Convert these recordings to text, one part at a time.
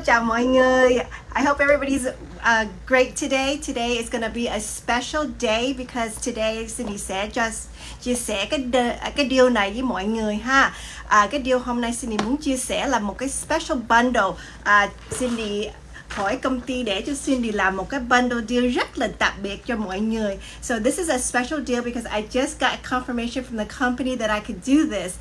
chào mọi người. I hope everybody's great today. Today is gonna be a special day because today Cindy sẽ just chia sẻ cái deal này với mọi người ha. Cái deal hôm nay Cindy muốn chia sẻ là một cái special bundle. Cindy hỏi công ty để cho Cindy làm một cái bundle deal rất là đặc biệt cho mọi người. So this is a special deal because I just got confirmation from the company that I could do this.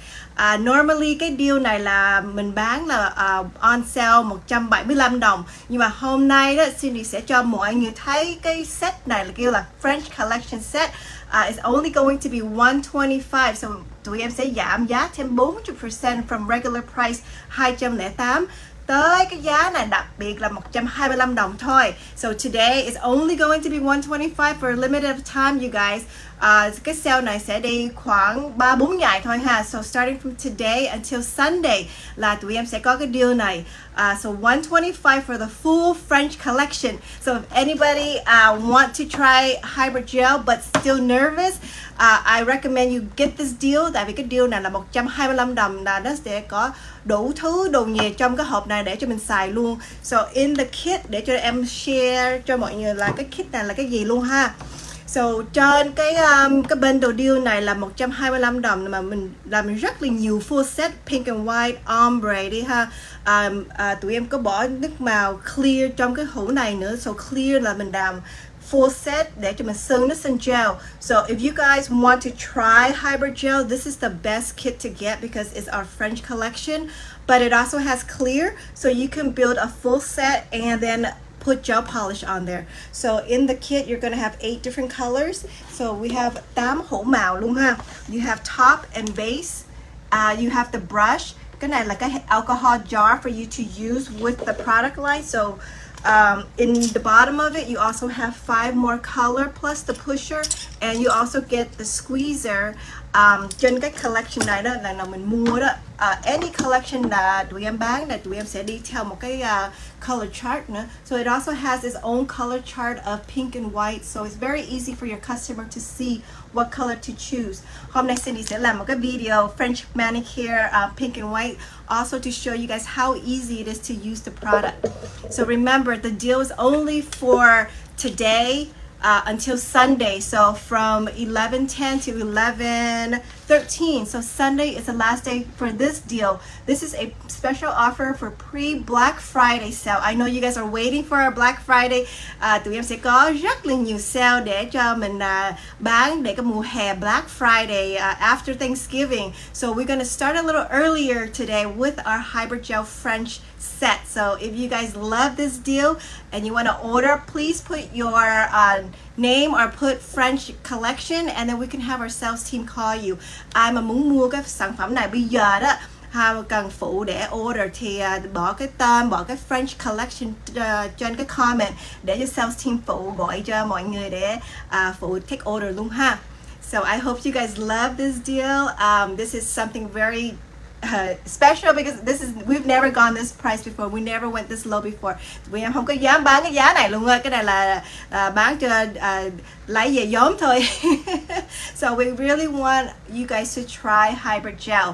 Normally cái deal này là mình bán là on sale 175 đồng. Nhưng mà hôm nay đó Cindy sẽ cho mọi người thấy cái set này là kêu là French Collection set. It's only going to be 125. So tụi em sẽ giảm giá thêm 40% from regular price 208 tới cái giá này đặc biệt là 125 đồng thôi. So today is only going to be 125 for a limited time, you guys. Cái sale này sẽ đi khoảng 3-4 ngày thôi ha. So starting from today until Sunday là tụi em sẽ có cái deal này. So 125 for the full French collection. So if anybody want to try hybrid gel but still nervous, I recommend you get this deal. Tại vì cái deal này là 125 đồng là nó sẽ có đủ thứ đồ nghề trong cái hộp này để cho mình xài luôn. So in the kit, để cho em share cho mọi người là cái kit này là cái gì luôn ha. So trên cái bundle deal này là 125 đồng mà mình làm rất là nhiều full set pink and white ombre đi ha. Tụi em có bỏ nước màu clear trong cái hũ này nữa. So clear là mình làm full set để cho mình sơn nước sơn gel. So if you guys want to try hybrid gel, this is the best kit to get because it's our French collection, but it also has clear, so you can build a full set and then put gel polish on there. So in the kit you're gonna have 8 different colors. So we have 8 hũ màu luôn ha. You have top and base. You have the brush. Cái này là cái alcohol jar for you to use with the product line. So in the bottom of it you also have 5 more color plus the pusher, and you also get the squeezer. Trên cái collection này đó là mình mua đó. Any collection là tụi em bán là tụi em sẽ đi theo một cái color chart nữa. So it also has its own color chart of pink and white, so it's very easy for your customer to see what color to choose. Hôm nay Cindy sẽ làm một cái video French manicure pink and white, also to show you guys how easy it is to use the product. So remember, the deal is only for today until Sunday, so from 11:10 to 11:13. So Sunday is the last day for this deal. This is a special offer for pre-Black Friday sale. I know you guys are waiting for our Black Friday. Tụi em sẽ có rất là nhiều sale để cho mình bán để cái mùa hè Black Friday after Thanksgiving. So we're gonna start a little earlier today with our hybrid gel French set. So if you guys love this deal and you want to order, please put your name or put French collection, and then we can have our sales team call you. Ai mà muốn mua cái sản phẩm này bây giờ đó, cần phụ để order thì bỏ cái tên, bỏ cái French collection trên cái comment để cho sales team phụ gọi cho mọi người để phụ take order luôn ha. So I hope you guys love this deal. This is something very special because we've never gone this price before. We never went this low before. Vì em không có dám bán cái giá này luôn ơi. Cái này là bán cho lấy về nhóm thôi. So we really want you guys to try hybrid gel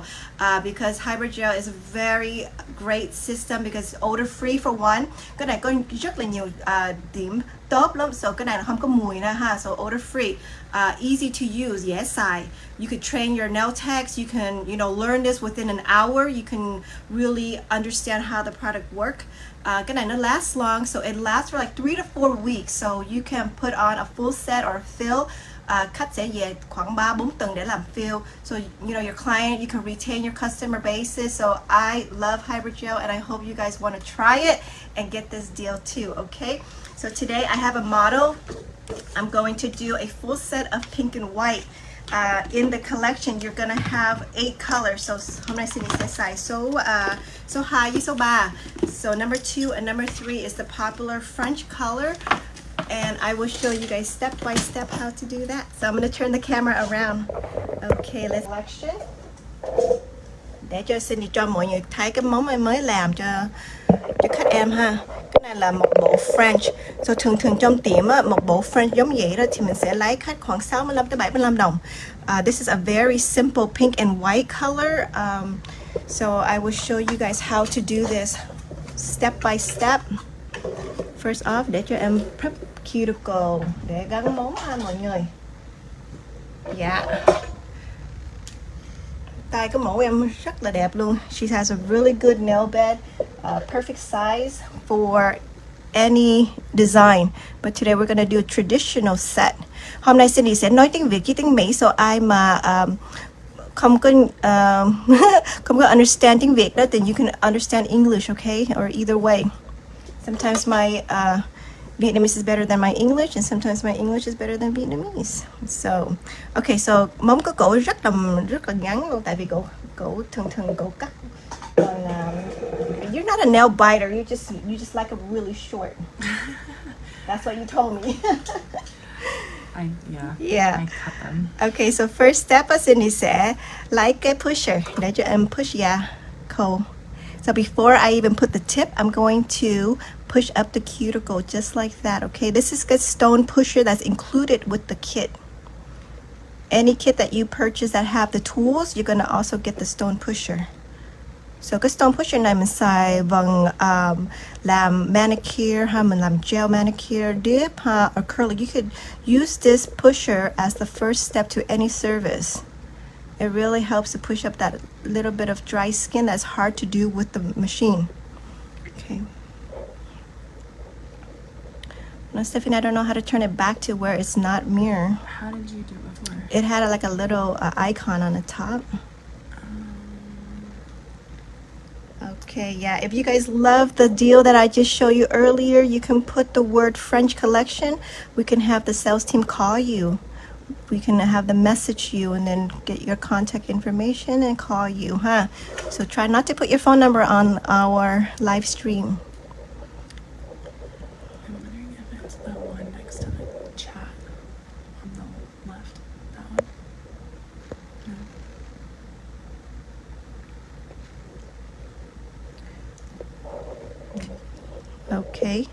because hybrid gel is a very great system because odor free for one. Cái này có rất là nhiều điểm tốt lắm. So cái này là không có mùi nữa ha. So odor free, easy to use, dễ xài. You could train your nail techs. You can, learn this within an hour. You can really understand how the product work. Cái này nó last long, so it lasts for like 3 to 4 weeks. So you can put on a full set or fill. Khách sẽ về khoảng 3-4 tuần để làm fill. So your client, you can retain your customer basis. So I love hybrid gel and I hope you guys want to try it and get this deal too. Okay. So today I have a model. I'm going to do a full set of pink and white. In the collection you're gonna have 8 colors. So hôm nay Cindy sẽ xài số 2 với số 3. So number 2 and number 3 is the popular French color, and I will show you guys step by step how to do that. So I'm going to turn the camera around. Okay, let's selection. Để cho Cindy cho mọi người thấy cái món em mới làm cho khách em ha. Cái này là một bộ French. So thường trong tiệm á, một bộ French giống vậy đó thì mình sẽ lấy khách khoảng 65 tới 75 đồng. This is a very simple pink and white color. So I will show you guys how to do this step by step. First off, để cho em prep cuticle để gắn móng ha mọi người. Dạ. Tay cái mẫu em rất là đẹp luôn. She has a really good nail bed, perfect size for any design. But today we're gonna do a traditional set. Hôm nay Cindy sẽ nói tiếng Việt với tiếng Mỹ, so ai mà không có không có understand tiếng Việt đó, then you can understand English, okay? Or either way. Sometimes my Vietnamese is better than my English, and sometimes my English is better than Vietnamese. So, okay, so móng của cổ rất là ngắn luôn, tại vì cổ thường cổ cắt. Còn you're not a nail biter, you just like a really short. That's what you told me. Yeah. I cut them. Okay, so first step Cindy sẽ lấy cái pusher để cho em push khâu. So before I even put the tip, I'm going to push up the cuticle just like that, okay? This is the stone pusher that's included with the kit. Any kit that you purchase that have the tools, you're gonna also get the stone pusher. So cái stone pusher này mình xài bằng làm manicure ha, mình làm gel manicure, dip ha, acrylic. You could use this pusher as the first step to any service. It really helps to push up that little bit of dry skin that's hard to do with the machine. Okay. Now, Stephanie, I don't know how to turn it back to where it's not mirror. How did you do it before? It had like a little icon on the top. Okay, yeah. If you guys love the deal that I just showed you earlier, you can put the word French collection. We can have the sales team call you. We can have them message you and then get your contact information and call you, huh? So try not to put your phone number on our live stream. I'm wondering if it's the one next to the chat on the left. That one? No. Okay.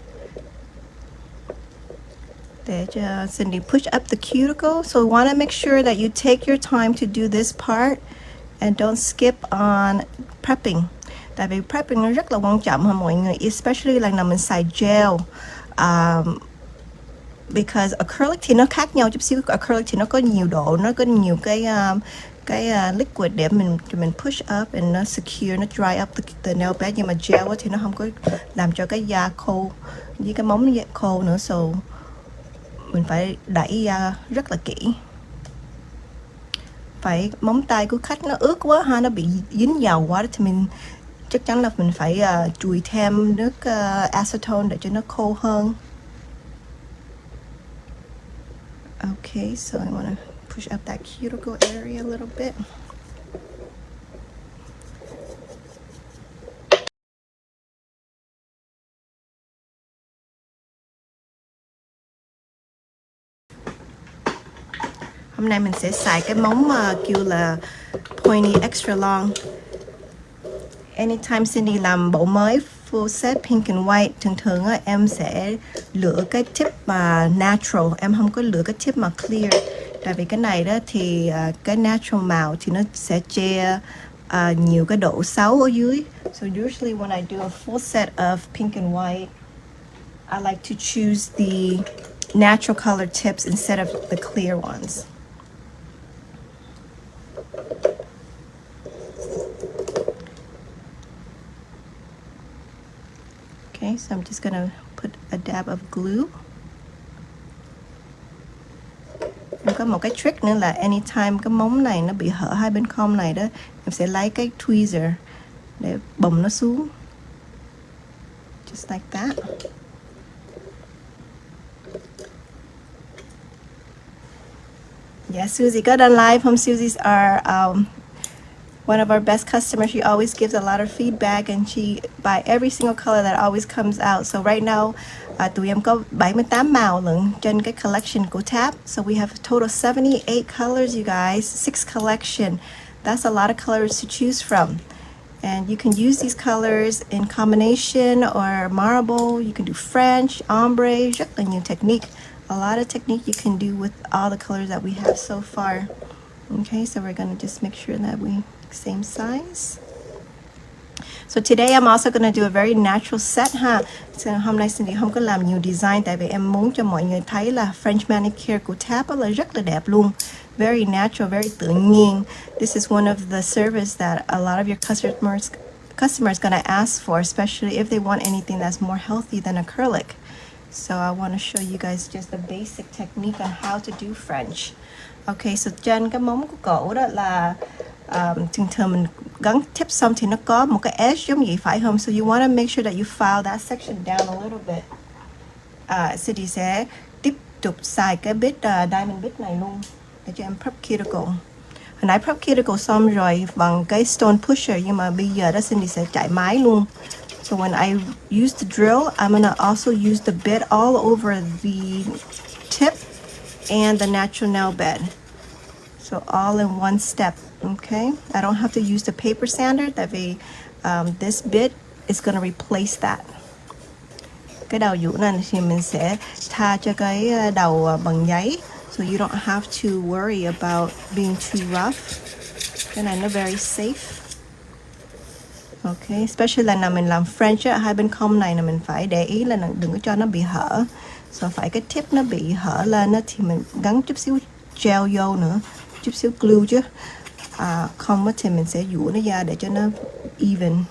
Để cho Cindy push up the cuticle. So you want to make sure that you take your time to do this part and don't skip on prepping. Tại vì prepping nó rất là quan trọng ha mọi người, especially là mình xài gel. Because acrylic thì nó khác nhau chút xíu. Acrylic thì nó có nhiều độ, nó có nhiều cái liquid để mình push up and nó secure, nó dry up the nail bed. Nhưng mà gel thì nó không có làm cho cái da khô với cái móng khô nữa, so mình phải đẩy da rất là kỹ. Phải móng tay của khách nó ướt quá ha, nó bị dính dầu quá thì mình chắc chắn là mình phải chùi thêm nước acetone để cho nó khô hơn. Okay, so I want to push up that cuticle area a little bit. Hôm nay mình sẽ xài cái móng kêu là pointy extra long. Anytime Cindy làm bộ mới full set pink and white, thường em sẽ lựa cái tip mà natural, em không có lựa cái tip mà clear. Tại vì cái này đó thì cái natural màu thì nó sẽ che nhiều cái độ xấu ở dưới. So usually when I do a full set of pink and white, I like to choose the natural color tips instead of the clear ones. Okay, so I'm just gonna put a dab of glue. Em có một cái trick nữa là anytime cái móng này nó bị hở hai bên cong này đó, em sẽ lấy cái tweezer để bồng nó xuống. Just like that. Yeah, Susie got on live. Susies are one of our best customers. She always gives a lot of feedback and she buy every single color that always comes out. So right now, tụi em có 78 màu lận trên cái collection của T.A.P. So we have a total 78 colors, you guys, 6 collection. That's a lot of colors to choose from. And you can use these colors in combination or marble. You can do French, ombre, rất là nhiều technique. A lot of technique you can do with all the colors that we have so far. Okay, so we're gonna just make sure that we same size. So today I'm also gonna do a very natural set ha. So hôm nay Cindy không có làm nhiều design tại vì em muốn cho mọi người thấy là French manicure của T.A.P là rất là đẹp luôn. Very natural, very tự nhiên. This is one of the service that a lot of your customers gonna ask for, especially if they want anything that's more healthy than acrylic. So I want to show you guys just the basic technique on how to do French. Okay, so trên cái móng của cổ đó là thường thường mình gắn tip xong thì nó có một cái edge giống vậy phải không? So you want to make sure that you file that section down a little bit. Cindy sẽ tiếp tục xài cái bit diamond bit này luôn để cho em prep cuticle. Hồi nãy prep cuticle xong rồi bằng cái stone pusher, nhưng mà bây giờ đó Cindy sẽ chạy máy luôn. So when I use the drill, I'm gonna also use the bit all over the tip and the natural nail bed. So all in one step, okay? I don't have to use the paper sander tại vì this bit is gonna replace that. Cái đầu dũ này thì mình sẽ tha cho cái đầu bằng giấy, so you don't have to worry about being too rough. Cái này nó very safe. Okay, especially là nào mình làm French á, hai bên cong này là mình phải để ý là đừng có cho nó bị hở. So phải cái tip nó bị hở lên á thì mình gắn chút xíu gel vô nữa, chút xíu glue chứ. Không thì mình sẽ dũa nó ra để cho nó even.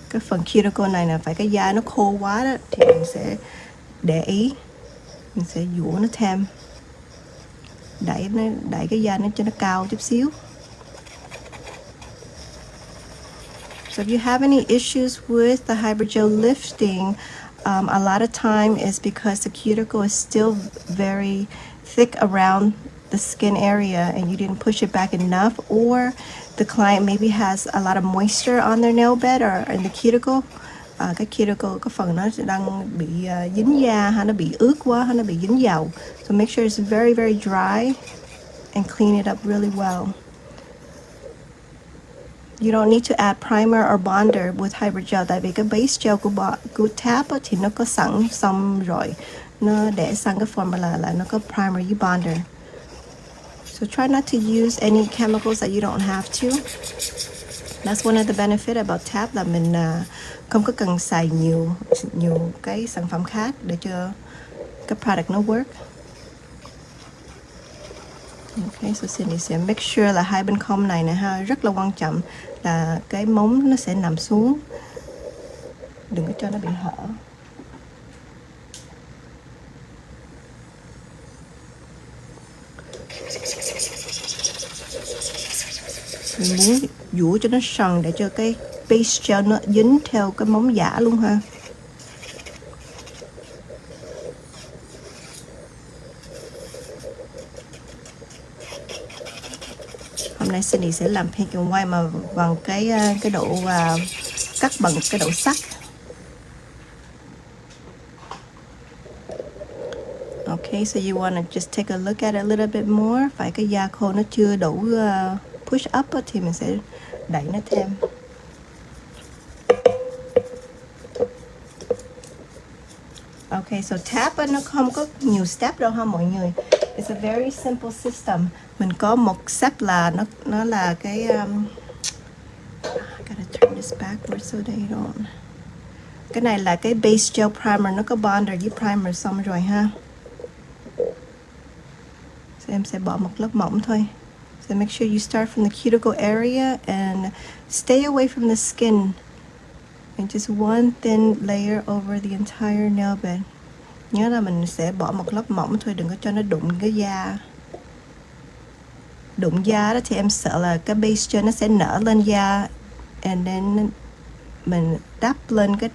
Cái phần cuticle này là phải cái da nó khô quá đó thì mình sẽ để ý, mình sẽ dũa nó thêm, đẩy cái da nó cho nó cao chút xíu. So if you have any issues with the hydrogel lifting, a lot of time is because the cuticle is still very thick around the skin area and you didn't push it back enough, or the client maybe has a lot of moisture on their nail bed or in the cuticle. Cái cuticle, cái phần nó đang bị dính da hay nó bị ướt quá hay nó bị dính dầu. So make sure it's very, very dry and clean it up really well. You don't need to add primer or bonder with hydrogel tại vì cái base gel của T.A.P thì nó có sẵn xong rồi, nó để sẵn cái formula là nó có primer với bonder. So try not to use any chemicals that you don't have to. That's one of the benefit about T.A.P là mình không có cần xài nhiều cái sản phẩm khác để cho cái product nó work. Okay, so Cindy sẽ make sure là hai bên cong này nè ha, rất là quan trọng là cái móng nó sẽ nằm xuống, đừng có cho nó bị hở. Mình muốn dũa cho nó sần để cho cái base gel nó dính theo cái móng giả luôn ha. Hôm nay Cindy sẽ làm pink and white mà bằng cái độ cắt bằng cái độ sắt. Okay, so you want to just take a look at it a little bit more. Phải cái da khô nó chưa đủ push up thì mình sẽ đẩy nó thêm. Okay, so T.A.P nó không có nhiều step đâu ha mọi người. It's a very simple system. Mình có một step là nó là cái I gotta turn this backwards so they don't. Cái này là cái base gel primer, nó có bonder với primer xong rồi ha. So em sẽ bỏ một lớp mỏng thôi. So make sure you start from the cuticle area and stay away from the skin. And just one thin layer over the entire nail bed. Nhớ là mình sẽ bỏ một lớp mỏng thôi, đừng có cho nó đụng cái da. Đụng da đó thì em sợ là cái base gel nó sẽ nở lên da, and then mình đắp lên cái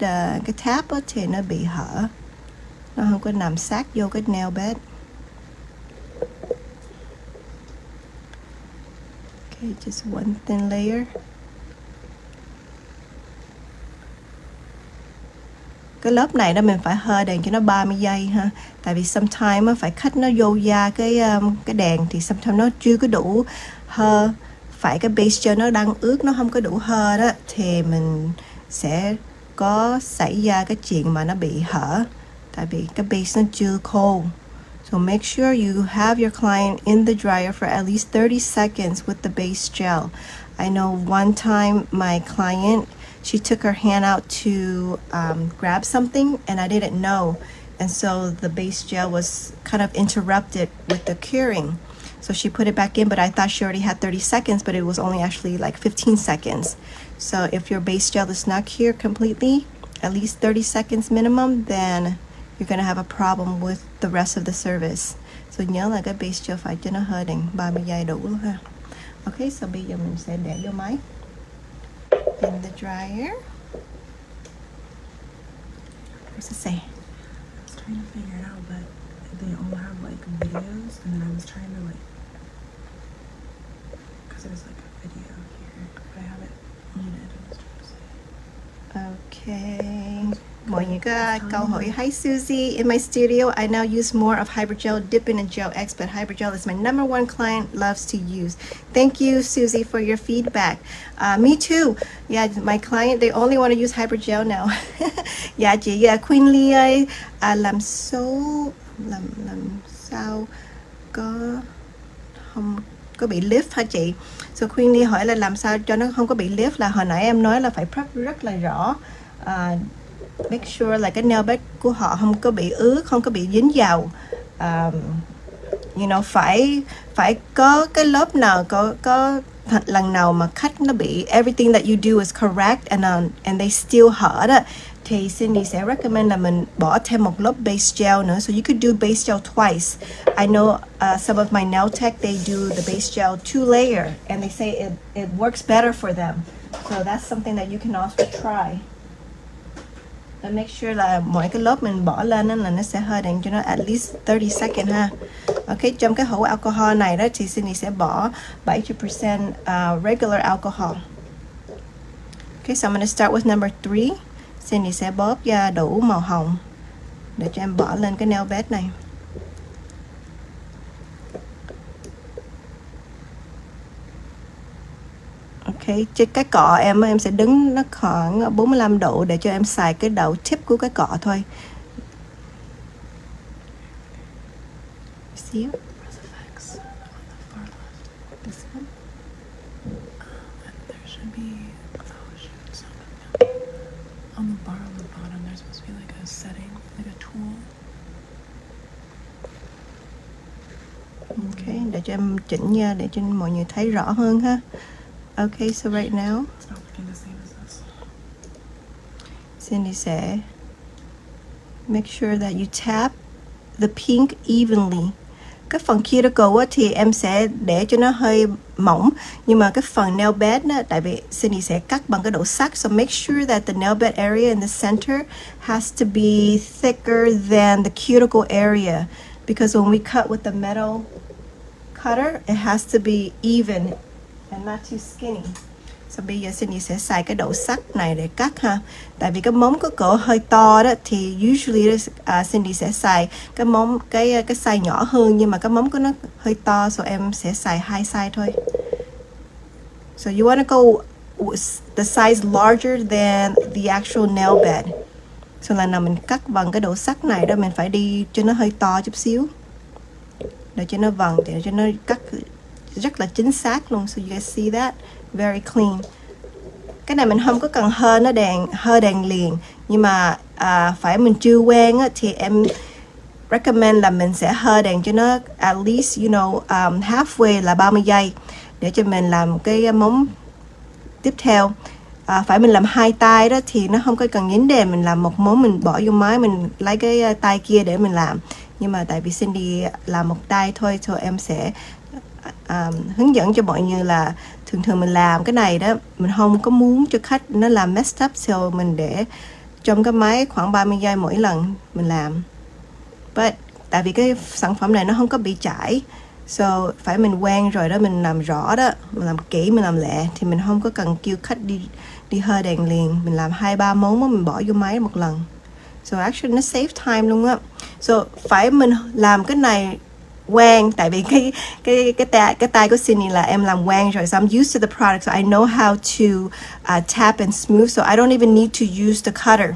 T.A.P thì nó bị hở, nó không có nằm sát vô cái nail bed. Okay, just one thin layer. Cái lớp này đó mình phải hơ đèn cho nó 30 giây ha. Tại vì sometimes phải khách nó vô da cái đèn thì sometimes nó chưa có đủ hơ. Phải cái base gel nó đang ướt, nó không có đủ hơ đó thì mình sẽ có xảy ra cái chuyện mà nó bị hở. Tại vì cái base nó chưa khô. So make sure you have your client in the dryer for at least 30 seconds with the base gel. I know one time my client, she took her hand out to grab something and I didn't know. And so the base gel was kind of interrupted with the curing. So she put it back in, but I thought she already had 30 seconds, but it was only actually like 15 seconds. So if your base gel is not cured completely, at least 30 seconds minimum, then you're gonna have a problem with the rest of the service. So nhớ là cái base gel phải cho nó hơi đèn 30 giây đủ luôn ha. Okay, so bây giờ mình sẽ để vô máy. In the dryer. What's it say? I was trying to figure it out, but they all have like videos, and then I was trying to like, because there's like a video here, but I have it muted. I was trying to say. Okay. Mọi người có câu hỏi. Hi Susie, in my studio I now use more of Hybridgel dip in and gel X, but Hybridgel is my number one client loves to use. Thank you Susie for your feedback. Me too. Yeah, my client they only want to use Hybridgel now. Dạ chị Queen Lee ơi, làm sao không có bị lift hả chị? So Queen Lee hỏi là làm sao cho nó không có bị lift, là hồi nãy em nói là phải prep rất là rõ. Make sure là cái nail bed của họ không có bị ướt, không có bị dính vào. You know, phải có cái lớp nào có lần nào mà khách nó bị everything that you do is correct and they still hở đó, thì Cindy sẽ recommend là mình bỏ thêm một lớp base gel nữa. So you could do base gel twice. I know some of my nail tech they do the base gel 2 layer and they say it works better for them. So that's something that you can also try. And make sure là mỗi cái lớp mình bỏ lên là nó sẽ hơi đèn cho nó at least 30 seconds ha. Ok, trong cái hũ alcohol này đó thì Cindy sẽ bỏ 70% regular alcohol. Okay, so I'm going to start with number 3. Cindy sẽ bóp ra đủ màu hồng để cho em bỏ lên cái nail bed này. Ok, trên cái cọ em sẽ đứng nó khoảng 45 độ để cho em xài cái đầu tip của cái cọ thôi. See you? Effects on the far left. This one? And there should be, oh shoot, it's not coming out. On the bar on the bottom, there's supposed to be like a setting, like a tool. Ok, để cho em chỉnh nha, để cho mọi người thấy rõ hơn ha. Okay, so right now, It's not looking the same as this. Cindy sẽ make sure that you tap the pink evenly. Cái phần cuticle thì em sẽ để cho nó hơi mỏng, nhưng mà cái phần nail bed á, tại vì Cindy sẽ cắt bằng cái độ sắc, so make sure that the nail bed area in the center has to be thicker than the cuticle area, because when we cut with the metal cutter, it has to be even and not too skinny. So bây giờ Cindy sẽ xài cái độ sắc này để cắt ha. Tại vì cái móng có cỡ hơi to đó thì usually Cindy sẽ xài cái móng cái size nhỏ hơn, nhưng mà cái móng của nó hơi to, so em sẽ xài 2 size thôi. So you want to go with the size larger than the actual nail bed. So là nào mình cắt bằng cái độ sắc này đó, mình phải đi cho nó hơi to chút xíu để cho nó vần, để cho nó cắt rất là chính xác luôn. So you guys see that? Very clean. Cái này mình không có cần hơi đèn liền, nhưng mà phải mình chưa quen á, thì em recommend là mình sẽ hơi đèn cho nó at least, you know, halfway là 30 giây để cho mình làm cái móng tiếp theo. Phải mình làm 2 tay đó thì nó không có cần nhín đèn, mình làm một móng mình bỏ vô máy, mình lấy cái tay kia để mình làm. Nhưng mà tại vì Cindy làm một tay thôi, so em sẽ hướng dẫn cho mọi người là thường mình làm cái này đó, mình không có muốn cho khách nó làm messed up, so mình để trong cái máy khoảng 30 giây mỗi lần mình làm. But tại vì cái sản phẩm này nó không có bị chảy, so phải mình quen rồi đó, mình làm rõ đó, mình làm kỹ, mình làm lẹ thì mình không có cần kêu khách đi hơi đèn liền, mình làm 2-3 món mình bỏ vô máy một lần. So actually nó save time luôn á. So phải mình làm cái này quen, tại vì cái tay của Cindy là em làm quen rồi, so I'm used to the product, so I know how to tap and smooth, so I don't even need to use the cutter.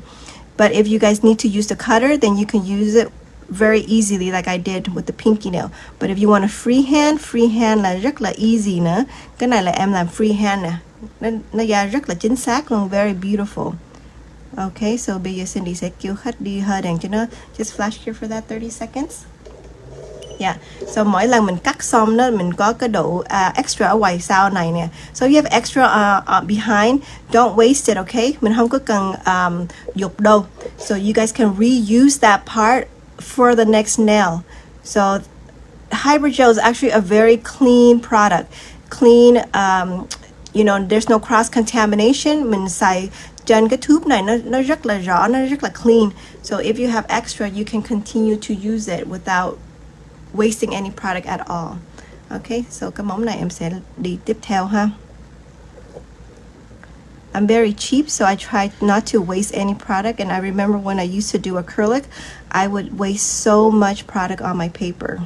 But if you guys need to use the cutter, then you can use it very easily like I did with the pinky nail. But if you want a free hand là rất là easy nữa. Cái này là em làm free hand nè, nó ra rất là chính xác luôn, very beautiful. Okay, so bây giờ Cindy sẽ kêu khách đi hơi đèn cho nó. Just flash here for that 30 seconds. Yeah, so mỗi lần mình cắt xong đó, mình có cái độ extra ở ngoài sau này nè. So you have extra behind, don't waste it, okay? Mình không có cần dục đâu. So you guys can reuse that part for the next nail. So hybrid gel is actually a very clean product. Clean, you know, there's no cross contamination. Mình xài trên cái tube này nó rất là rõ, nó rất là clean. So if you have extra, you can continue to use it without wasting any product at all. Okay, so cái móng này em sẽ đi tiếp theo ha. I'm very cheap, so I try not to waste any product. And I remember when I used to do acrylic, I would waste so much product on my paper.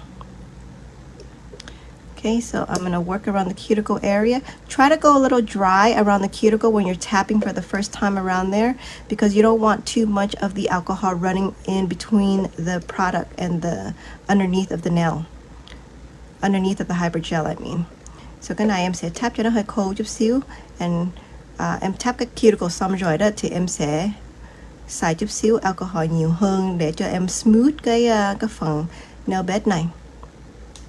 Okay, so I'm going to work around the cuticle area. Try to go a little dry around the cuticle when you're tapping for the first time around there, because you don't want too much of the alcohol running in between the product and the underneath of the nail. Underneath of the hybrid gel, I mean. So cái này em sẽ tap cho nó hơi khô chút xíu. And em tap cái cuticle xong rồi đó thì em sẽ xài chút xíu alcohol nhiều hơn để cho em smooth cái phần nail bed này.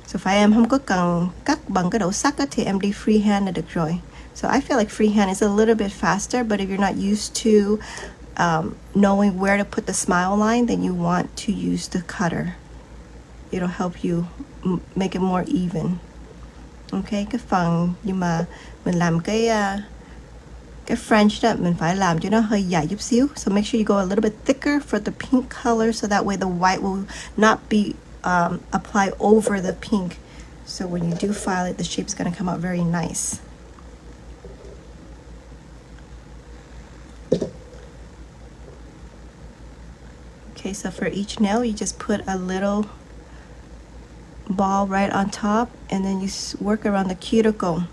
So phải em không có cần cắt bằng cái đổ sắt á, thì em đi freehand là được rồi. So I feel like freehand is a little bit faster, but if you're not used to knowing where to put the smile line, then you want to use the cutter. It'll help you make it more even. Okay, cái phần nhưng mà mình làm cái French đó, mình phải làm cho nó hơi dài chút xíu. So make sure you go a little bit thicker for the pink color, so that way the white will not be apply over the pink. So when you do file it, the shape's going to come out very nice. Okay, so for each nail, you just put a little ball right on top, and then you work around the cuticle.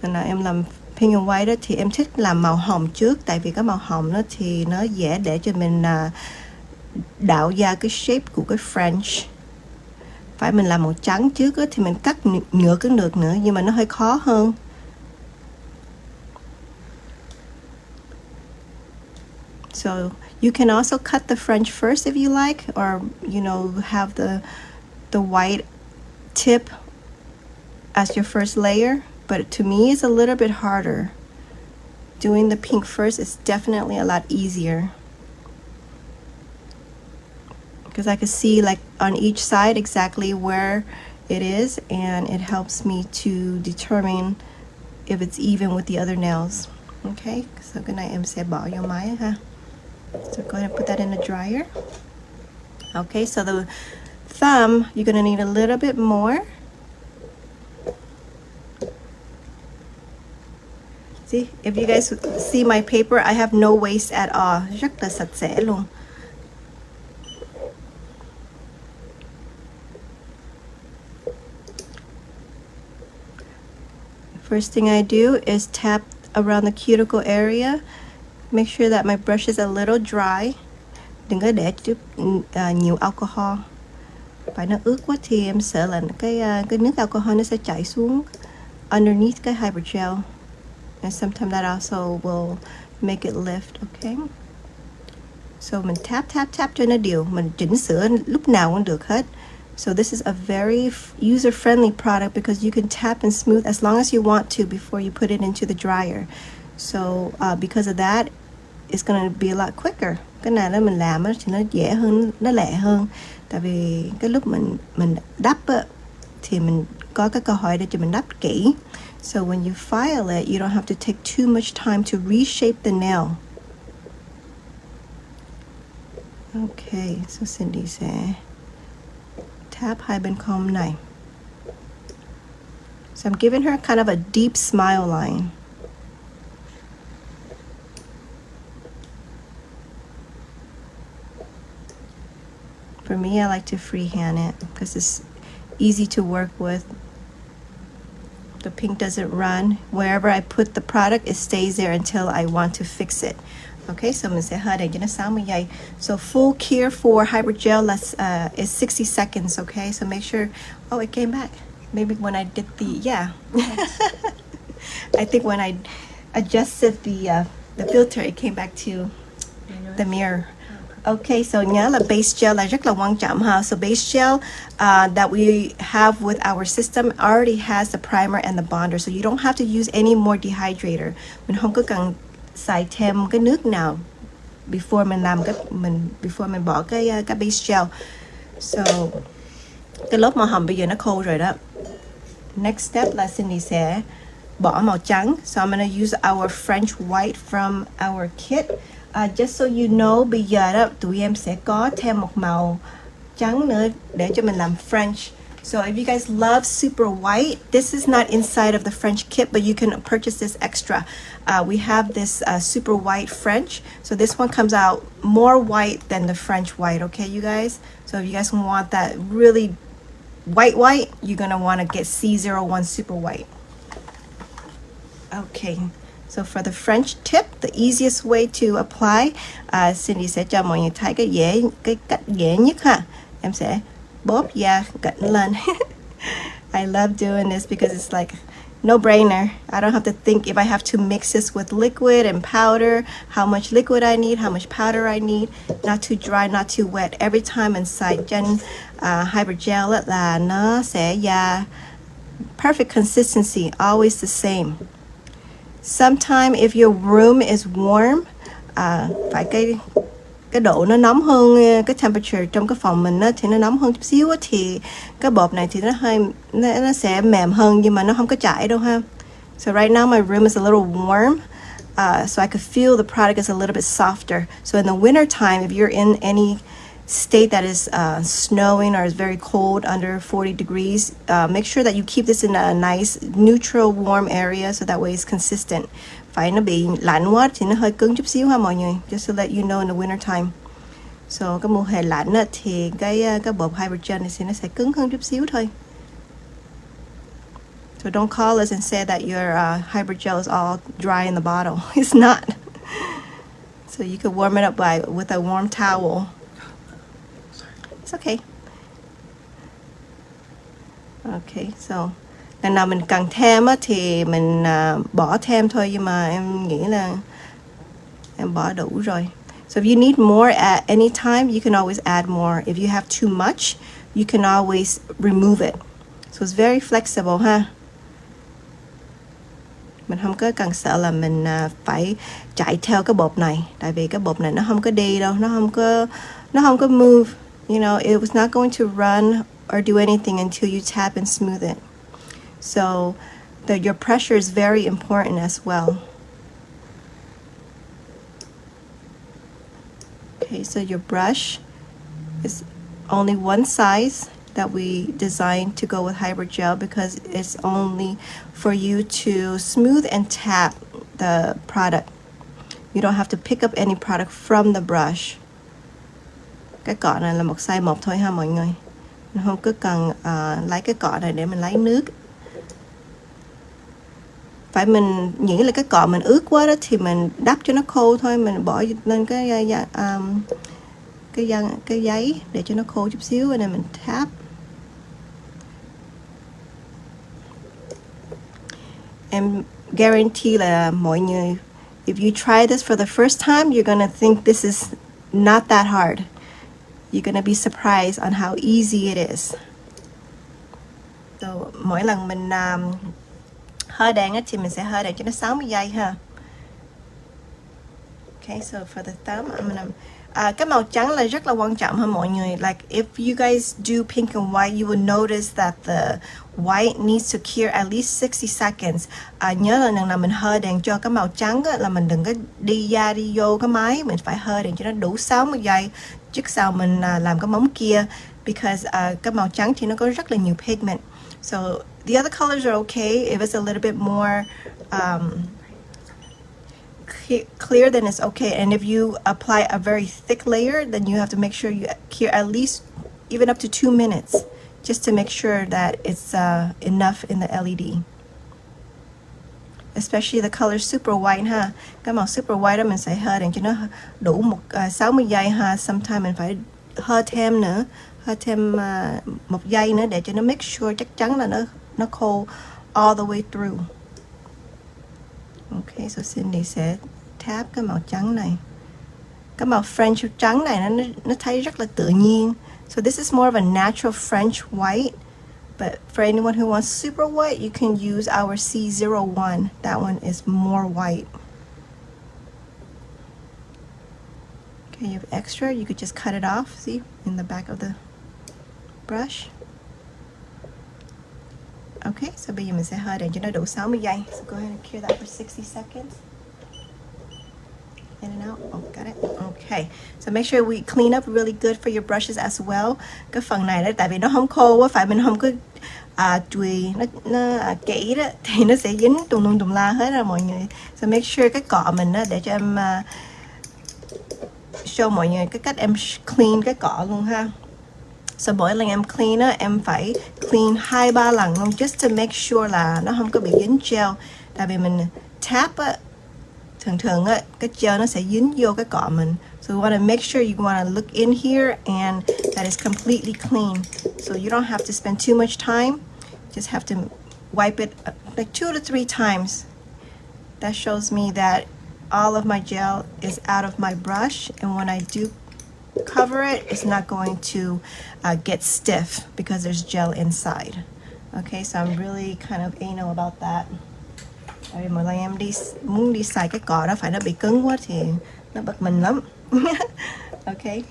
And em làm pink and white đó, thì em thích làm màu hồng trước, tại vì cái màu hồng nó thì nó dễ để cho mình đạo ra cái shape của cái French. Phải mình làm màu trắng trước á, thì mình cắt nhựa cũng được nữa, nhưng mà nó hơi khó hơn. So you can also cut the French first if you like, or you know, have the white tip as your first layer. But to me, it's a little bit harder. Doing the pink first is definitely a lot easier, because I can see like on each side exactly where it is, and it helps me to determine if it's even with the other nails. Okay, so cái này em sẽ bỏ vô máy ha. So go ahead and put that in the dryer. Okay, so the thumb, you're gonna need a little bit more. See, if you guys see my paper, I have no waste at all. Rất là sạch sẽ luôn. First thing I do is tap around the cuticle area. Make sure that my brush is a little dry. Đừng có để nhiều alcohol. Phải nó ướt quá thì em sợ là cái nước alcohol nó sẽ chảy xuống underneath cái hybrid gel. And sometimes that also will make it lift, okay? So mình tap cho nó đều. Mình chỉnh sửa lúc nào cũng được hết. So this is a very user-friendly product, because you can tap and smooth as long as you want to before you put it into the dryer. So because of that, it's going to be a lot quicker. Cái này là mình làm thì nó dễ hơn, nó lẹ hơn. Tại vì cái lúc mình đắp á, thì mình có cái cơ hội để cho mình đắp kỹ. So when you file it, you don't have to take too much time to reshape the nail. Okay, so Cindy sẽ tap hai bên comb này. So I'm giving her kind of a deep smile line. For me, I like to freehand it because it's easy to work with. The pink doesn't run. Wherever I put the product, it stays there until I want to fix it. Okay, so mình sẽ hơi đèn cho nó 60 giây. So full cure for hybrid gel is 60 seconds, okay? So make sure, oh, it came back. Maybe when I did yeah. I think when I adjusted the filter, it came back to the mirror. Okay, so nhớ là base gel là rất là quan trọng ha. So base gel that we have with our system already has the primer and the bonder, so you don't have to use any more dehydrator. Mình không có cần xài thêm cái nước nào before mình bỏ cái base gel. So cái lớp màu hồng bây giờ nó khô rồi đó. Next step là Cindy sẽ bỏ màu trắng. So I'm gonna use our French white from our kit. Just so you know, bây giờ đó tụi em sẽ có thêm một màu trắng nữa để cho mình làm French. So if you guys love super white, this is not inside of the French kit, but you can purchase this extra. We have this super white French. So this one comes out more white than the French white, okay, you guys? So if you guys want that really white, you're gonna want to get C01 super white. Okay. So for the French tip, the easiest way to apply, Cindy sẽ cho mọi người thấy cái cách dễ nhất ha. Em sẽ bóp da cận lên. I love doing this because it's like no brainer. I don't have to think if I have to mix this with liquid and powder, how much liquid I need, how much powder I need, not too dry, not too wet. Every time mình xài chân hybrid gel là nó sẽ da perfect consistency, always the same. Sometime if your room is warm, phải cái độ nó nóng hơn, cái temperature trong cái phòng mình thì nó nóng hơn chút xíu thì cái bột này thì nó sẽ mềm hơn nhưng mà nó không có chảy đâu ha. So right now my room is a little warm, so I could feel the product is a little bit softer. So in the winter time, if you're in any state that is snowing or is very cold, under 40 degrees, make sure that you keep this in a nice neutral warm area so that way it's consistent. Phải nó bị lạnh quá thì nó hơi cứng chút xíu ha mọi người, just to let you know in the winter time. So cái mùa hè lạnh thì cái bột hybrid gel này thì nó sẽ cứng hơn chút xíu thôi. So don't call us and say that your hybrid gel is all dry in the bottle. It's not. So you could warm it up with a warm towel. It's okay. Okay, so lần nào mình cần thêm thì mình bỏ thêm thôi, nhưng mà em nghĩ là em bỏ đủ rồi. So if you need more at any time, you can always add more. If you have too much, you can always remove it. So it's very flexible ha. Mình không có cần sợ là mình phải chạy theo cái bột này, tại vì cái bột này nó không có đi đâu, nó không có move. You know, it was not going to run or do anything until you tap and smooth it. So your pressure is very important as well. Okay, so your brush is only one size that we designed to go with hybrid gel because it's only for you to smooth and tap the product. You don't have to pick up any product from the brush. Cái cọ này là một size 1 thôi ha mọi người. Mình không có cần lấy cái cọ này để mình lấy nước. Phải mình nghĩ là cái cọ mình ướt quá đó thì mình đắp cho nó khô thôi, mình bỏ lên cái giấy để cho nó khô chút xíu rồi này mình tap. Em guarantee là mọi người, if you try this for the first time, you're gonna think this is not that hard. You're gonna be surprised on how easy it is. So mỗi lần mình hơi đèn thì mình sẽ hơi đèn cho nó 60 giây ha. Okay, so for the thumb, I'm gonna cái màu trắng là rất là quan trọng ha mọi người. Like if you guys do pink and white, you will notice that the white needs to cure at least 60 seconds. Nhớ là lần nào mình hơi đèn cho cái màu trắng là mình đừng có đi vô cái máy, mình phải hơi đèn cho nó đủ 60 giây trước sau mình làm cái móng kia, because cái màu trắng thì nó có rất là nhiều pigment. So the other colors are okay if it's a little bit more clear, then it's okay. And if you apply a very thick layer, then you have to make sure you cure at least even up to 2 minutes, just to make sure that it's enough in the LED. especially the color super white ha. Cái màu super white đó mình sẽ hơi để cho nó đủ 60 giây ha. Sometimes mình phải hơi thêm nữa, hơi thêm 1 giây nữa để cho nó make sure chắc chắn là nó khô all the way through. Ok, so Cindy sẽ tap cái màu trắng này. Cái màu French trắng này nó thấy rất là tự nhiên. So this is more of a natural French white. But for anyone who wants super white, you can use our C01. That one is more white. Okay, you have extra, you could just cut it off, see, in the back of the brush. Okay, so bây giờ mình sẽ hơi để cho nó đủ 60 giây. So go ahead and cure that for 60 seconds. In and out. Oh, got it. Okay. So make sure we clean up really good for your brushes as well. Cái phần này đó, tại vì nó không khô quá, phải mình không có chùi nó kỹ đó thì nó sẽ dính tùm la hết rồi mọi người. So make sure cái cọ mình đó, để cho em show mọi người cái cách em clean cái cọ luôn ha. So mỗi lần em clean á, em phải clean 2-3 lần luôn, just to make sure là nó không có bị dính gel. Tại vì mình tap á, thường á, cái gel nó sẽ dính vô cái cọ mình. So we want to make sure you want to look in here and that is completely clean. So you don't have to spend too much time. Just have to wipe it like 2 to 3 times. That shows me that all of my gel is out of my brush, and when I do cover it, it's not going to get stiff because there's gel inside. Okay, so I'm really kind of anal about that. Tại vì mỗi lần em muốn đi xài cái cọ đó phải nó bị cứng quá thì nó bực mình lắm. Okay.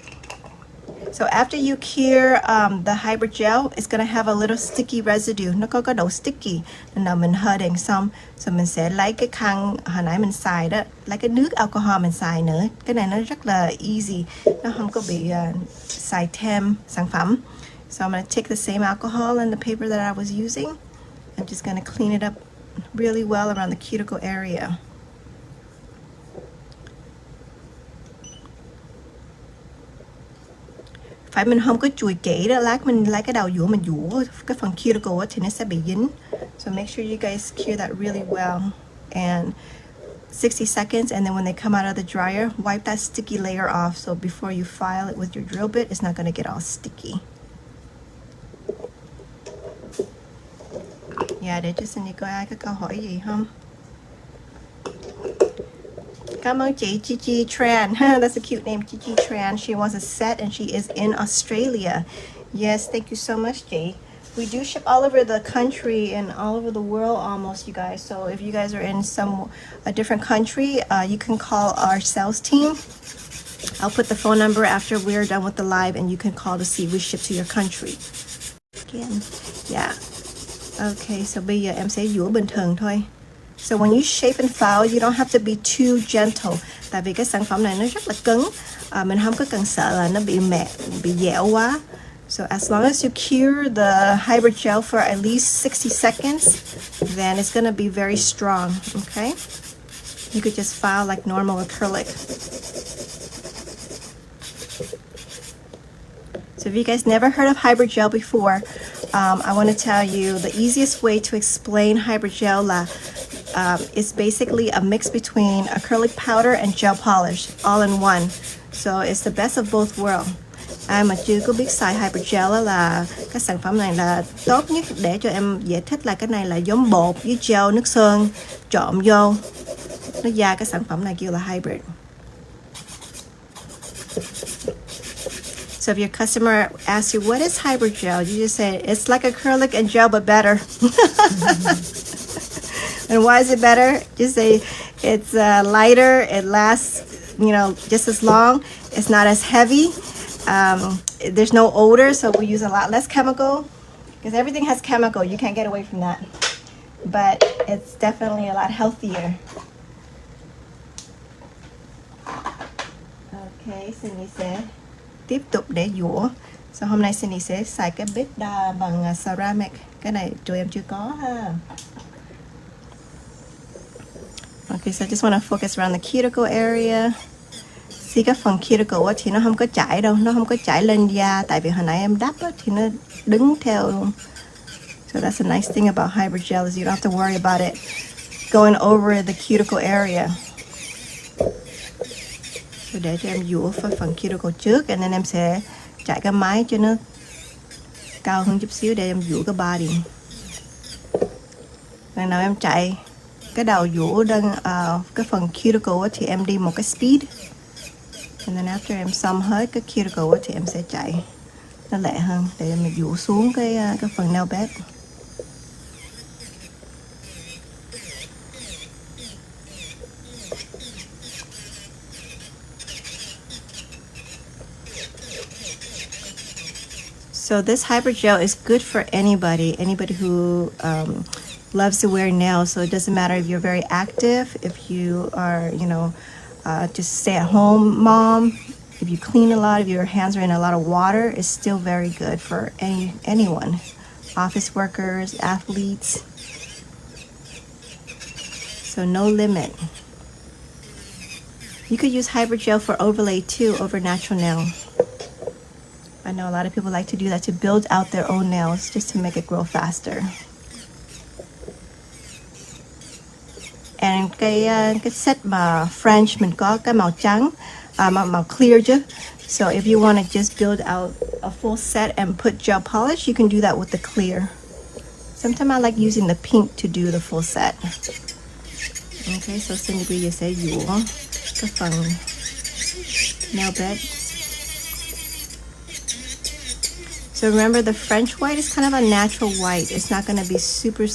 So after you cure the hybrid gel, it's gonna have a little sticky residue. Nó có cái độ sticky. Nên là mình hơi đèn xong, so mình sẽ lấy cái khăn hồi nãy mình xài đó, lấy cái nước alcohol mình xài nữa. Cái này nó rất là easy, nó không có bị xài thêm sản phẩm. So I'm gonna take the same alcohol and the paper that I was using. I'm just gonna clean it up really well around the cuticle area. Phải mình không có chùi kỹ đó, lát mình lấy cái đầu dũa mình dũa cái phần cuticle thì nó sẽ bị dính. So make sure you guys cure that really well. And 60 seconds, and then when they come out of the dryer, wipe that sticky layer off, so before you file it with your drill bit, it's not going to get all sticky. Yeah, để cho Cindy coi ai có câu hỏi gì không. Cảm ơn chị Chi Tran. That's a cute name, Chi Tran. She wants a set and she is in Australia. Yes, thank you so much, chị. We do ship all over the country and all over the world almost, you guys. So if you guys are in a different country, you can call our sales team. I'll put the phone number after we're done with the live, and you can call to see if we ship to your country. Again, yeah. Okay, so bây giờ em sẽ dũa bình thường thôi. So when you shape and file, you don't have to be too gentle. Tại vì cái sản phẩm này nó rất là cứng. Mình không có cần sợ là nó bị dẻo quá. So as long as you cure the hybrid gel for at least 60 seconds, then it's going to be very strong, okay? You could just file like normal acrylic. So if you guys never heard of hybrid gel before, I want to tell you the easiest way to explain hybrid gel là it's basically a mix between acrylic powder and gel polish all in one. So it's the best of both worlds. Ai mà chưa có biết xài hybrid gel là cái sản phẩm này là tốt nhất. Để cho em giải thích là cái này là giống bột với gel nước sơn trộn vô, nó ra cái sản phẩm này kêu là hybrid. So if your customer asks you what is hybrid gel, you just say it's like acrylic and gel but better. And why is it better? Just say it's lighter, it lasts, just as long. It's not as heavy. There's no odor, so we use a lot less chemical, because everything has chemical. You can't get away from that. But it's definitely a lot healthier. Okay, Cindy sẽ tiếp tục để dũa. So hôm nay Cindy sẽ xài cái bếp đa bằng ceramic. Cái này tụi em chưa có ha. Okay, so I just want to focus around the cuticle area. See, cái phần cuticle thì nó không có chảy đâu, nó không có chảy lên da, tại vì hồi nãy em đắp thì nó đứng theo luôn. So that's a nice thing about hybrid gel is you don't have to worry about it going over the cuticle area. So để cho em dũa phần cuticle trước, and then em sẽ chạy cái máy cho nó cao hơn chút xíu để em dũa cái body. Lần nào em chạy cái đầu dũa cái phần cuticle thì em đi một cái speed, and then after em xong hết cái cuticle thì em sẽ chạy nó lẹ hơn để em dũa xuống cái phần nail bed. So this hybrid gel is good for anybody who loves to wear nails. So it doesn't matter if you're very active, if you are, just stay at home mom, if you clean a lot, if your hands are in a lot of water, it's still very good for anyone, office workers, athletes. So no limit. You could use hybrid gel for overlay too, over natural nail. I know a lot of people like to do that to build out their own nails, just to make it grow faster. And cái set mà French mình có cái màu trắng, màu clear chứ. So if you want to just build out a full set and put gel polish, you can do that with the clear. Sometimes I like using the pink to do the full set. Okay, so Cindy bây giờ sẽ dũa cái phần nail bed. So remember, the French white is kind of a natural white. It's not going to be super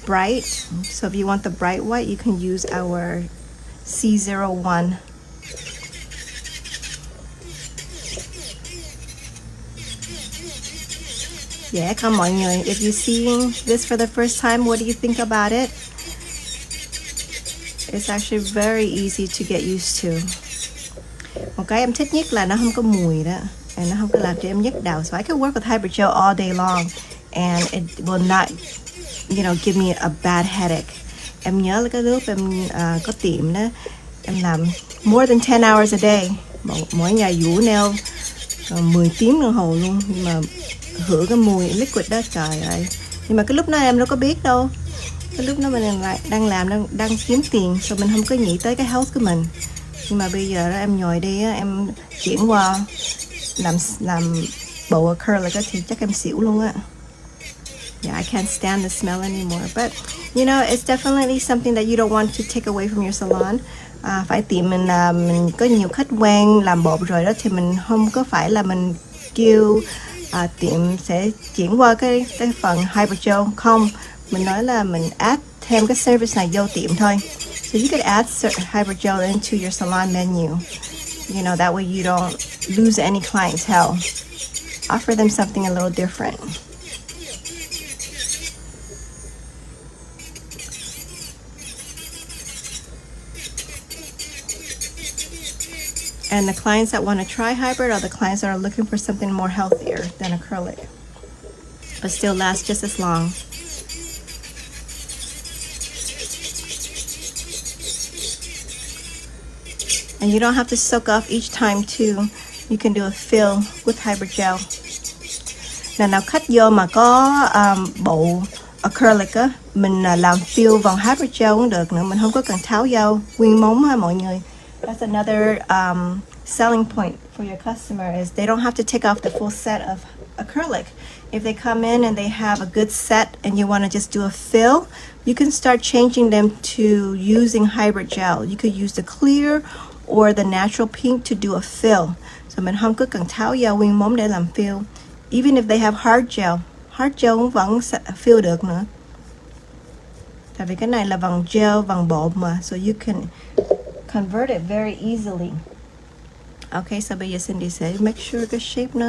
bright. So if you want the bright white, you can use our C01. Yeah, come on, if you're seeing this for the first time, what do you think about it? It's actually very easy to get used to. Một cái em thích nhất là nó không có mùi đó. And nó không có làm cho em nhức đầu. So I can work with hybrid gel all day long and it will not, give me a bad headache. Em nhớ là cái lúc em có tiệm đó, em làm more than 10 hours a day. Mỗi ngày dũa nail 10 tiếng đồng hồ luôn. Nhưng mà hửi cái mùi liquid đó, trời ơi. Nhưng mà cái lúc đó em đâu có biết đâu. Cái lúc đó mình đang kiếm tiền, so mình không có nghĩ tới cái health của mình. Nhưng mà bây giờ đó em nhồi đi, em chuyển qua làm bộ acrylic thì chắc em xỉu luôn á. Yeah, I can't stand the smell anymore. But it's definitely something that you don't want to take away from your salon. Phải tiệm mình có nhiều khách quen làm bột rồi đó, thì mình không có phải là mình kêu tiệm sẽ chuyển qua cái phần hybrid gel, không. Mình nói là mình add thêm cái service này vô tiệm thôi. So you could add hybrid gel into your salon menu. That way you don't lose any clientele. Offer them something a little different. And the clients that want to try hybrid are the clients that are looking for something more healthier than acrylic, but still lasts just as long. And you don't have to soak off each time too. You can do a fill with hybrid gel. Nào khách vô mà có bộ acrylic á, mình làm fill bằng hybrid gel cũng được nữa. Mình không có cần tháo dâu nguyên móng ha mọi người. That's another selling point for your customer is they don't have to take off the full set of acrylic. If they come in and they have a good set and you want to just do a fill, you can start changing them to using hybrid gel. You could use the clear or the natural pink to do a fill. So mình không có cần tháo dâu nguyên móng để làm fill. Even if they have hard gel cũng vẫn fill được nữa. Tại vì cái này là bằng gel, bằng bột mà. So you can convert it very easily. Okay, so bây giờ Cindy sẽ make sure cái shape nó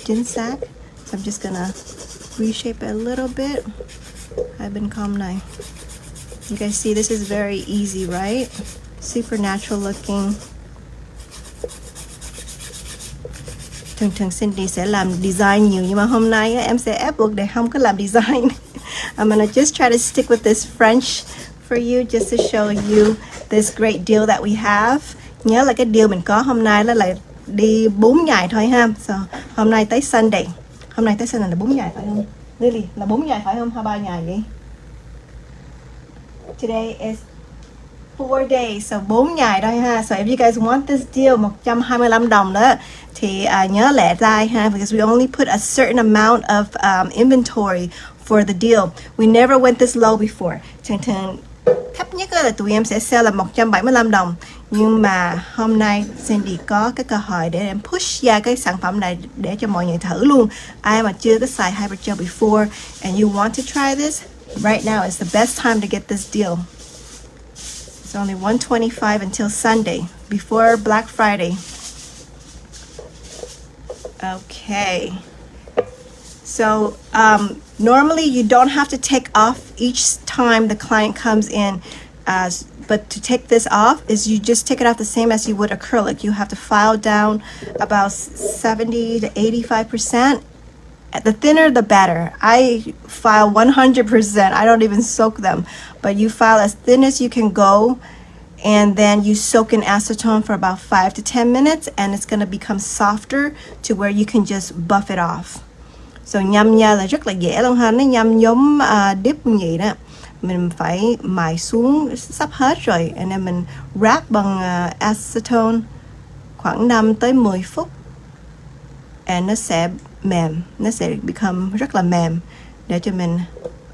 chính xác. So I'm just gonna reshape it a little bit. Hai bên cong này. You guys see this is very easy, right? Super natural looking. Thường Cindy sẽ làm design nhiều, nhưng mà hôm nay em sẽ ép buộc để không có làm design. I'm gonna just try to stick with this French for you, just to show you this great deal that we have. Nhớ là cái deal mình có hôm nay đó là đi 4 ngày thôi ha. So hôm nay tới Sunday. Hôm nay tới Sunday là 4 ngày phải không? Lily là 4 ngày phải không? Hay 3 ngày vậy? today is 4 days, so 4 ngày thôi ha. So if you guys want this deal 125 đồng đó thì nhớ lẹ tay ha, because we only put a certain amount of inventory for the deal. We never went this low before. Thường thấp nhất là tụi em sẽ sell là 175 đồng. Nhưng mà hôm nay Cindy có cái cơ hội để em push ra cái sản phẩm này để cho mọi người thử luôn. Ai mà chưa có xài Hybrid Gel before and you want to try this, right now is the best time to get this deal. It's only $125 until Sunday, before Black Friday. Okay. So normally you don't have to take off each time the client comes in, but to take this off is you just take it off the same as you would acrylic. You have to file down about 70 to 85%. The thinner the better. I file 100%. I don't even soak them, but you file as thin as you can go, and then you soak in acetone for about 5 to 10 minutes, and it's going to become softer to where you can just buff it off. So nhâm nha là rất là dễ luôn ha, nó nhâm giống dip như vậy đó. Mình phải mài xuống sắp hết rồi, and then mình wrap bằng acetone khoảng 5 tới 10 phút, and nó sẽ mềm, nó sẽ become rất là mềm để cho mình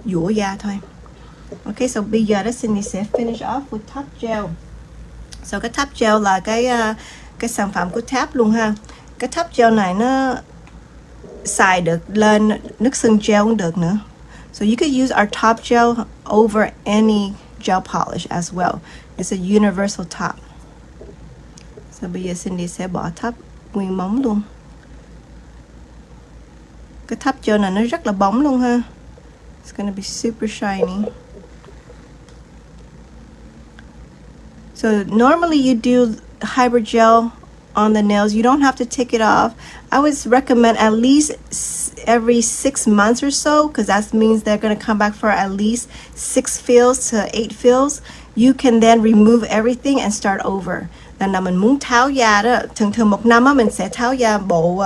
dũa da thôi. Ok, so bây giờ đó Cindy sẽ finish off with top gel. So cái top gel là cái sản phẩm của T.A.P luôn ha. Cái top gel này nó xài được lên nước sơn gel cũng được nữa. So you could use our top gel over any gel polish as well. It's a universal top. So bây giờ Cindy sẽ bỏ top nguyên móng luôn. Cái top gel này nó rất là bóng luôn ha. It's gonna be super shiny. So normally you do hybrid gel on the nails. You don't have to take it off. I would recommend at least every 6 months or so, because that means they're going to come back for at least 6 fills to 8 fills. You can then remove everything and start over. Lần nào mình muốn tháo da đó, thường một năm á, mình sẽ tháo da bộ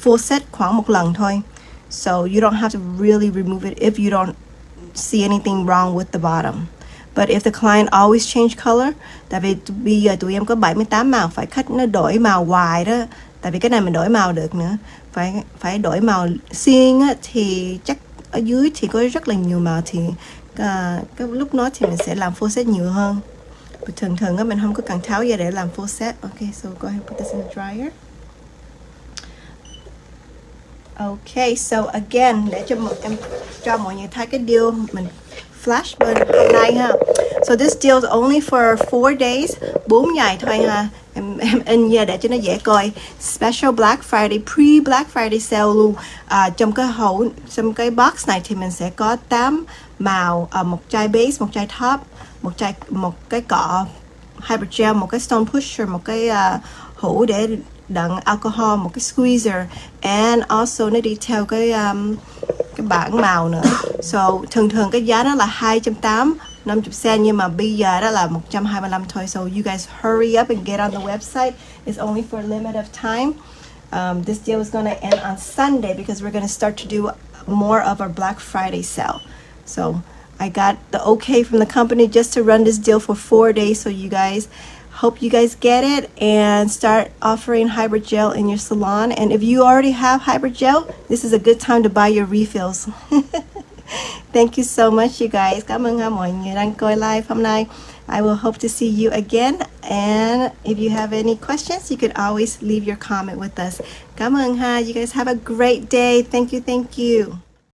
full set khoảng một lần thôi. So you don't have to really remove it if you don't see anything wrong with the bottom. But if the client always change color, tại vì bây giờ tụi em có 78 màu, phải khách nó đổi màu hoài đó. Tại vì cái này mình đổi màu được nữa. Phải đổi màu xiên á, thì chắc ở dưới thì có rất là nhiều màu, thì cái lúc đó thì mình sẽ làm full set nhiều hơn. Thường á, mình không có cần tháo ra để làm full set. Okay, so go ahead and put this in the dryer. Okay, so again, để em cho mọi người thấy cái deal mình flash bên hôm nay ha. So this deal is only for 4 days, 4 ngày thôi ha. Em in ra để cho nó dễ coi. Special Black Friday, pre-Black Friday sale luôn. Trong cái box này thì mình sẽ có 8 màu, một chai base, một chai top, một cái cọ hybrid gel, một cái stone pusher, một cái hũ để đựng alcohol, một cái squeezer, and also nó đi theo cái bảng màu nữa. So thường cái giá đó là 250 cent, nhưng mà bây giờ đó là 125 thôi. So you guys hurry up and get on the website. It's only for a limit of time. This deal is gonna end on Sunday because we're gonna start to do more of our Black Friday sale. So I got the okay from the company just to run this deal for 4 days. So you guys, hope you guys get it and start offering hybrid gel in your salon. And if you already have hybrid gel, this is a good time to buy your refills. Thank you so much, you guys. Cảm ơn mọi người đang coi live hôm nay. I will hope to see you again. And if you have any questions, you can always leave your comment with us. Cảm ơn ha. You guys have a great day. Thank you.